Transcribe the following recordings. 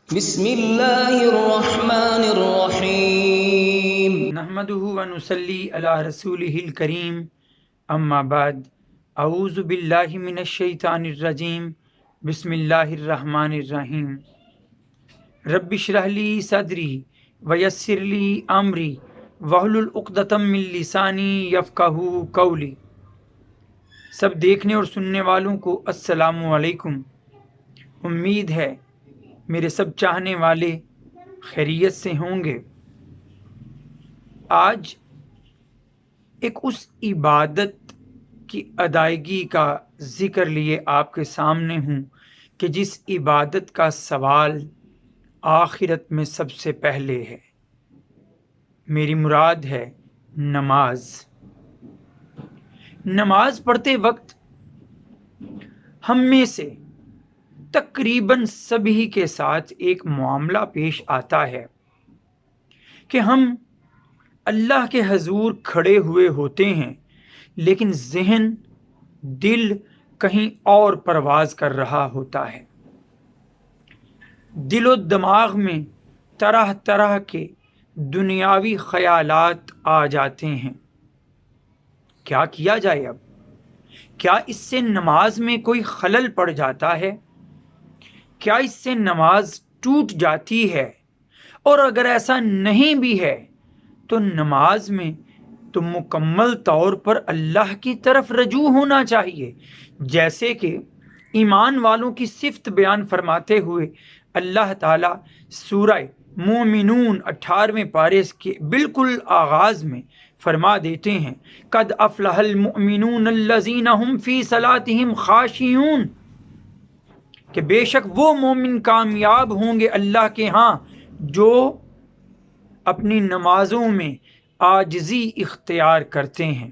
بسم اللہ الرحمن الرحیم۔ نحمده ونصلی علی رسولہ الکریم، اما بعد، اعوذ باللہ من الشیطان الرجیم، بسم اللہ الرحمن الرحیم۔ رب اشرح لی صدری ویسر لی امری واحلل عقدۃ من لسانی یفقہوا قولی۔ سب دیکھنے اور سننے والوں کو السلام علیکم۔ امید ہے میرے سب چاہنے والے خیریت سے ہوں گے۔ آج ایک اس عبادت کی ادائیگی کا ذکر لیے آپ کے سامنے ہوں کہ جس عبادت کا سوال آخرت میں سب سے پہلے ہے۔ میری مراد ہے نماز۔ نماز پڑھتے وقت ہم میں سے تقریباً سبھی کے ساتھ ایک معاملہ پیش آتا ہے کہ ہم اللہ کے حضور کھڑے ہوئے ہوتے ہیں، لیکن ذہن، دل کہیں اور پرواز کر رہا ہوتا ہے۔ دل و دماغ میں طرح طرح کے دنیاوی خیالات آ جاتے ہیں۔ کیا کیا جائے اب؟ کیا اس سے نماز میں کوئی خلل پڑ جاتا ہے؟ کیا اس سے نماز ٹوٹ جاتی ہے؟ اور اگر ایسا نہیں بھی ہے تو نماز میں تو مکمل طور پر اللہ کی طرف رجوع ہونا چاہیے، جیسے کہ ایمان والوں کی صفت بیان فرماتے ہوئے اللہ تعالیٰ سورہ مومنون 18ویں پارے کے بالکل آغاز میں فرما دیتے ہیں، قد افلح المؤمنون الذین هم فی صلاتہم خاشعون، کہ بے شک وہ مومن کامیاب ہوں گے اللہ کے ہاں جو اپنی نمازوں میں عاجزی اختیار کرتے ہیں،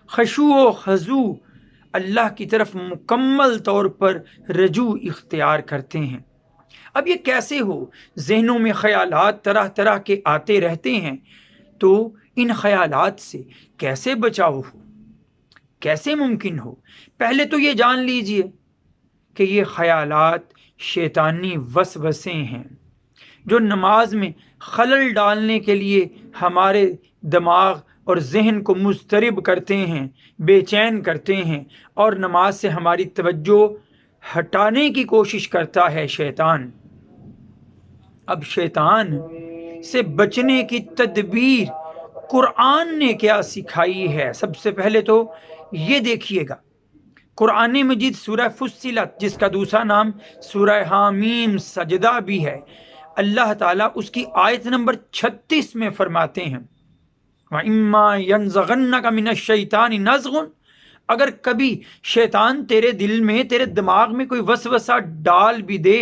خشوع و خضوع، اللہ کی طرف مکمل طور پر رجوع اختیار کرتے ہیں۔ اب یہ کیسے ہو؟ ذہنوں میں خیالات طرح طرح کے آتے رہتے ہیں، تو ان خیالات سے کیسے بچاؤ ہو؟ کیسے ممکن ہو؟ پہلے تو یہ جان لیجئے کہ یہ خیالات شیطانی وسوسے ہیں جو نماز میں خلل ڈالنے کے لیے ہمارے دماغ اور ذہن کو مضطرب کرتے ہیں، بے چین کرتے ہیں، اور نماز سے ہماری توجہ ہٹانے کی کوشش کرتا ہے شیطان۔ اب شیطان سے بچنے کی تدبیر قرآن نے کیا سکھائی ہے؟ سب سے پہلے تو یہ دیکھیے گا، قرآن مجید سورہ فصلت، جس کا دوسرا نام سورہ حامیم سجدہ بھی ہے، اللہ تعالیٰ اس کی آیت نمبر 36 میں فرماتے ہیں، وَإِمَّا يَنزَغَنَّكَ مِنَ الشَّيْطَانِ نَزْغٌ، اگر کبھی شیطان تیرے دل میں، تیرے دماغ میں کوئی وسوسہ ڈال بھی دے،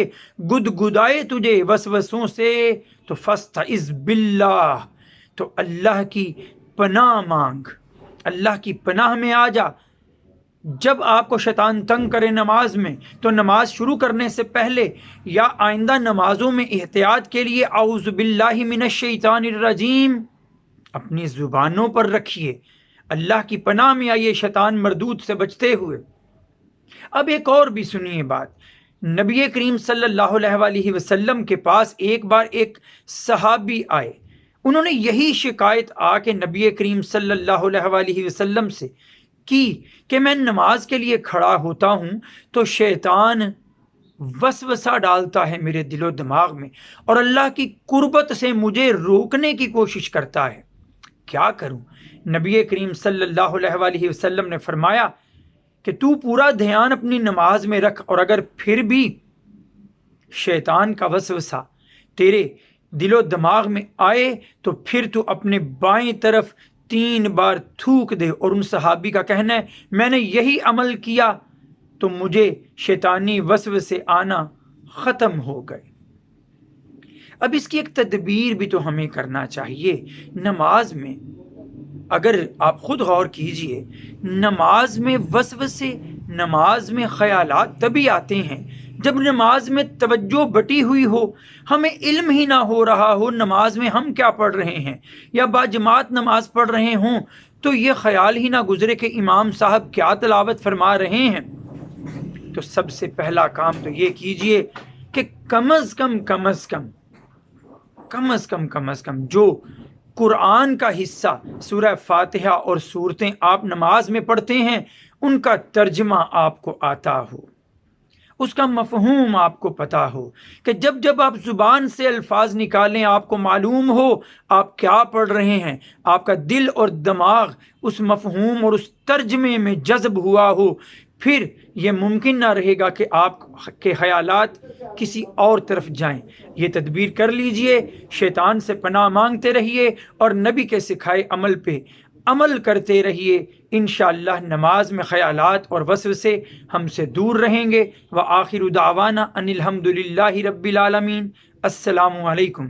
گدگدائے تجھے وسوسوں سے، تو فَاسْتَعِذْ بِاللَّهِ، تو اللہ کی پناہ مانگ، اللہ کی پناہ میں آ جا۔ جب آپ کو شیطان تنگ کرے نماز میں، تو نماز شروع کرنے سے پہلے یا آئندہ نمازوں میں احتیاط کے لیے اعوذ باللہ من الشیطان الرجیم اپنی زبانوں پر رکھیے، اللہ کی پناہ میں آئیے شیطان مردود سے بچتے ہوئے۔ اب ایک اور بھی سنیے بات، نبی کریم صلی اللہ علیہ وآلہ وسلم کے پاس ایک بار ایک صحابی آئے، انہوں نے یہی شکایت آ کے نبی کریم صلی اللہ علیہ وآلہ وسلم سے کی کہ میں نماز کے لیے کھڑا ہوتا ہوں تو شیطان وسوسہ ڈالتا ہے میرے دل و دماغ میں، اور اللہ کی قربت سے مجھے روکنے کی کوشش کرتا ہے، کیا کروں؟ نبی کریم صلی اللہ علیہ وآلہ وسلم نے فرمایا کہ تو پورا دھیان اپنی نماز میں رکھ، اور اگر پھر بھی شیطان کا وسوسہ تیرے دل و دماغ میں آئے تو پھر تو اپنے بائیں طرف 3 بار تھوک دے۔ اور ان صحابی کا کہنا ہے، میں نے یہی عمل کیا تو مجھے شیطانی وسوسے آنا ختم ہو گئے۔ اب اس کی ایک تدبیر بھی تو ہمیں کرنا چاہیے۔ نماز میں اگر آپ خود غور کیجئے، نماز میں وسوسے، نماز میں خیالات تبھی آتے ہیں جب نماز میں توجہ بٹی ہوئی ہو، ہمیں علم ہی نہ ہو رہا ہو نماز میں ہم کیا پڑھ رہے ہیں، یا باجماعت نماز پڑھ رہے ہوں تو یہ خیال ہی نہ گزرے کہ امام صاحب کیا تلاوت فرما رہے ہیں۔ تو سب سے پہلا کام تو یہ کیجئے کہ کم از کم جو قرآن کا حصہ سورہ فاتحہ اور سورتیں آپ نماز میں پڑھتے ہیں ان کا ترجمہ آپ کو آتا ہو، اس کا مفہوم آپ کو پتا ہو، کہ جب آپ زبان سے الفاظ نکالیں آپ کو معلوم ہو آپ کیا پڑھ رہے ہیں، آپ کا دل اور دماغ اس مفہوم اور اس ترجمے میں جذب ہوا ہو، پھر یہ ممکن نہ رہے گا کہ آپ کے خیالات کسی اور طرف جائیں۔ یہ تدبیر کر لیجئے، شیطان سے پناہ مانگتے رہیے اور نبی کے سکھائے عمل پہ عمل کرتے رہیے، انشاءاللہ نماز میں خیالات اور وسوسے ہم سے دور رہیں گے۔ وآخر دعوانا ان الحمد للہ رب العالمین۔ السلام علیکم۔